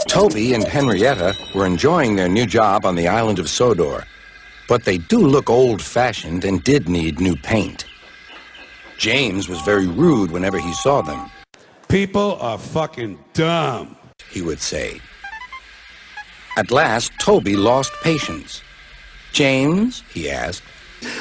Toby and Henrietta were enjoying their new job on the island of Sodor, but they do look old-fashioned and did need new paint. James was very rude whenever he saw them. People are fucking dumb, he would say. At last, Toby lost patience. James, he asked.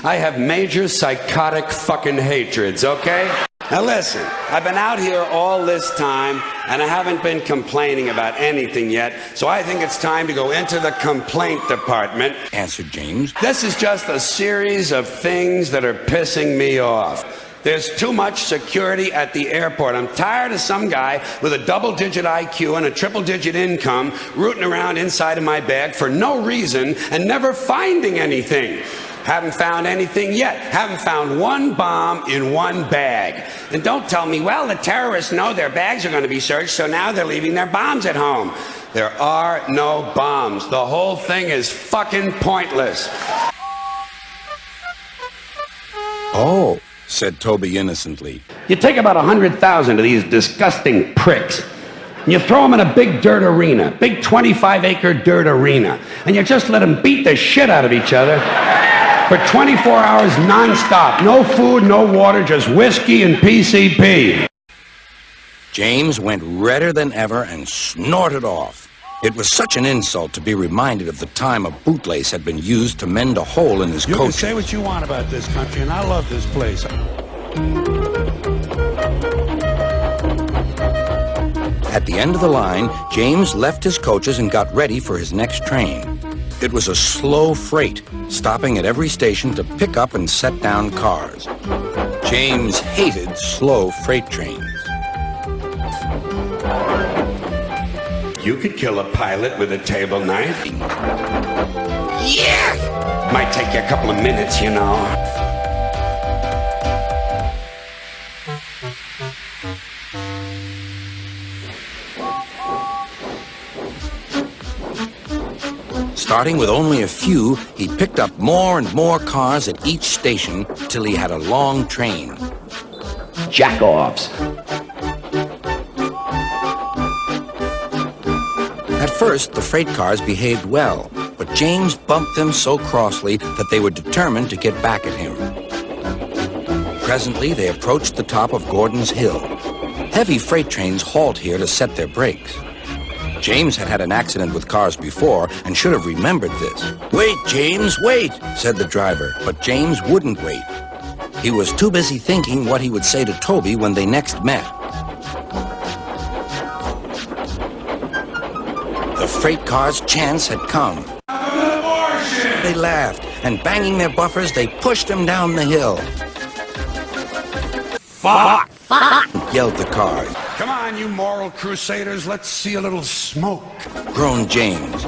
I have major psychotic fucking hatreds, okay? Now listen, I've been out here all this time and I haven't been complaining about anything yet, so I think it's time to go into the complaint department, answered James. This is just a series of things that are pissing me off. There's too much security at the airport. I'm tired of some guy with a double-digit IQ and a triple-digit income rooting around inside of my bag for no reason and never finding anything. Haven't found anything yet. Haven't found one bomb in one bag. And don't tell me, well, the terrorists know their bags are going to be searched, so now they're leaving their bombs at home. There are no bombs. The whole thing is fucking pointless. Oh, said Toby innocently. You take about 100,000 of these disgusting pricks, and you throw them in a big dirt arena, big 25-acre dirt arena, and you just let them beat the shit out of each other for 24 hours non-stop. No food, no water, just whiskey and PCP. James went redder than ever and snorted off. It was such an insult to be reminded of the time a bootlace had been used to mend a hole in his coat. You can say what you want about this country, and I love this place. At the end of the line, James left his coaches and got ready for his next train. It was a slow freight, stopping at every station to pick up and set down cars. James hated slow freight trains. You could kill a pilot with a table knife. Yeah! Might take you a couple of minutes, you know. Starting with only a few, he picked up more and more cars at each station till he had a long train. Jack-offs. At first, the freight cars behaved well, but James bumped them so crossly that they were determined to get back at him. Presently, they approached the top of Gordon's Hill. Heavy freight trains halt here to set their brakes. James had had an accident with cars before and should have remembered this. "Wait, James, wait," said the driver, but James wouldn't wait. He was too busy thinking what he would say to Toby when they next met. The freight car's chance had come. They laughed, and banging their buffers, they pushed him down the hill. Fuck! Fuck! Yelled the car. Come on, you moral crusaders, let's see a little smoke. Groaned James.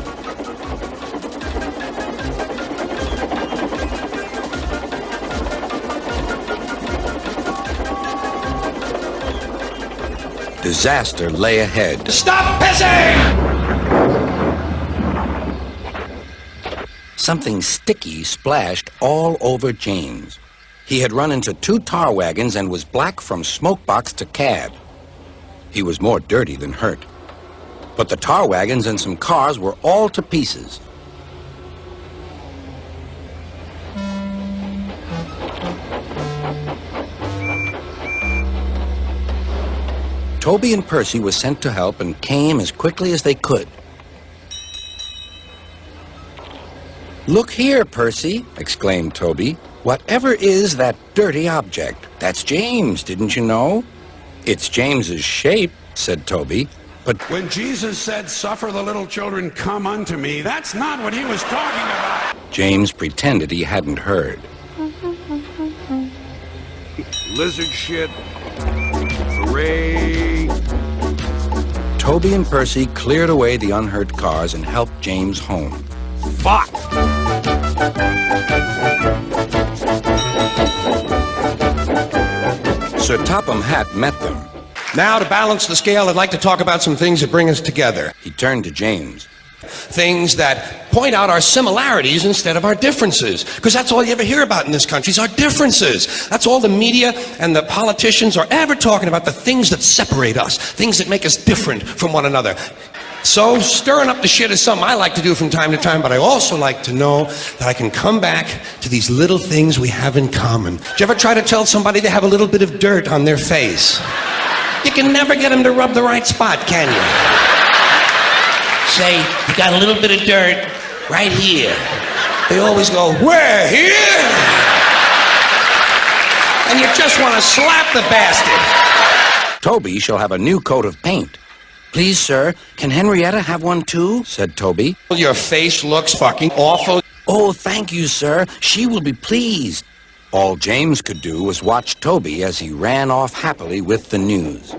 Disaster lay ahead. Stop pissing! Something sticky splashed all over James. He had run into 2 tar wagons and was black from smokebox to cad. He was more dirty than hurt. But the tar wagons and some cars were all to pieces. Toby and Percy were sent to help and came as quickly as they could. "Look here, Percy," exclaimed Toby. "Whatever is that dirty object? That's James, didn't you know?" "It's James's shape," said Toby, "but..." When Jesus said, "Suffer the little children come unto me," that's not what he was talking about. James pretended he hadn't heard. Lizard shit. Hooray. Toby and Percy cleared away the unhurt cars and helped James home. Fuck! Sir Topham Hatt met them. "Now, to balance the scale, I'd like to talk about some things that bring us together." He turned to James. things that point out our similarities instead of our differences. Because that's all you ever hear about in this country is our differences. That's all the media and the politicians are ever talking about, the things that separate us, things that make us different from one another. So stirring up the shit is something I like to do from time to time, but I also like to know that I can come back to these little things we have in common. Do you ever try to tell somebody they have a little bit of dirt on their face? You can never get them to rub the right spot, can you? Say, you got a little bit of dirt right here. They always go, where, here? And you just want to slap the bastard. Toby shall have a new coat of paint. Please, sir, can Henrietta have one too? Said Toby. Your face looks fucking awful. Oh, thank you, sir. She will be pleased. All James could do was watch Toby as he ran off happily with the news.